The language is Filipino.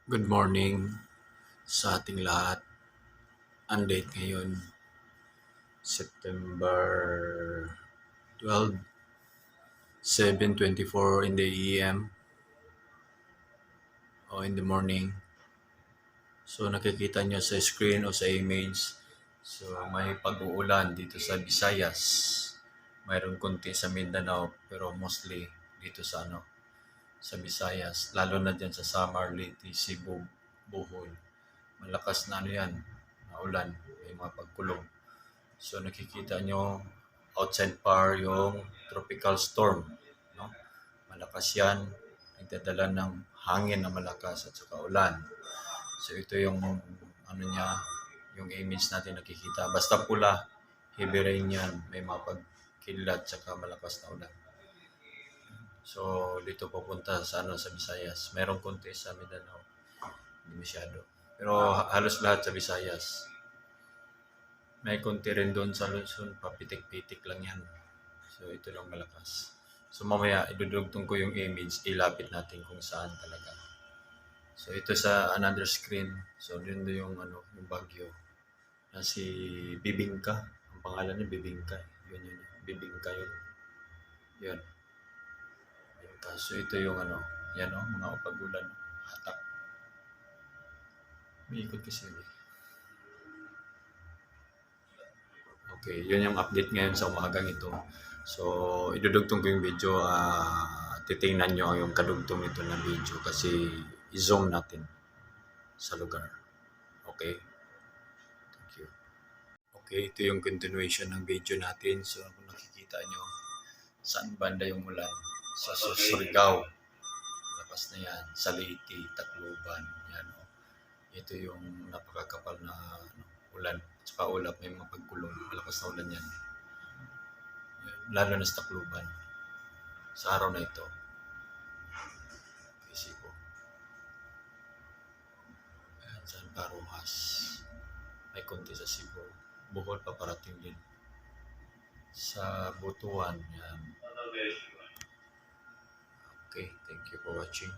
Good morning sa ating lahat. Ang date ngayon, September 12, 7:24 in the AM o in the morning. So nakikita nyo sa screen o sa image. So may pag-uulan dito sa Visayas. Mayroon konti sa Mindanao pero mostly dito sa sa Visayas. Lalo na dyan sa Samar, Leyte, Cebu, Bohol. Malakas na yan, na ulan, may mga pagkulong. So nakikita nyo outside par yung tropical storm, no? Malakas yan, nagdadala ng hangin na malakas at saka ulan. So ito yung niya, yung image natin nakikita. Basta pula, heavy rain yan, may mga pagkilat saka malakas na ulan. So dito pupunta sa sa Visayas. Merong konti sa Mindanao, hindi masyado. Pero halos lahat sa Visayas. May konti rin doon sa Luzon, papitik-pitik lang yan. So ito lang malakas. So mamaya idudugtong ko yung image, ilapit natin kung saan talaga. So ito sa another screen. So yun yung yung bagyo. Na si Bibingka. Ang pangalan niya Bibingka. Yun. Bibingka yun. Yun. Bibingka. So ito yung yan mga upagulan. Hatak. May ikot kasi yun eh. Okay, yun yung update ngayon sa umagang ito. So, idudugtong ko yung video. Titingnan nyo yung kadugtong ito na video kasi i-zoom natin sa lugar. Okay? Thank you. Okay, ito yung continuation ng video natin. So, kung nakikita nyo, saan banda yung ulan? Sa Surigao. Lakas na yan. Sa Leyte, Tacloban. Yan. Ito yung napakakapal na ulan. Saka ulap, may mga pagkulong. Malakas na ulan yan. Lalo na sa Tacloban. Sa araw na ito. Kasi po. Ayan, San Paruhas. May konti sa Cebu. Bohol pa parating din. Sa Butuan. Yan. Okay, thank you for watching.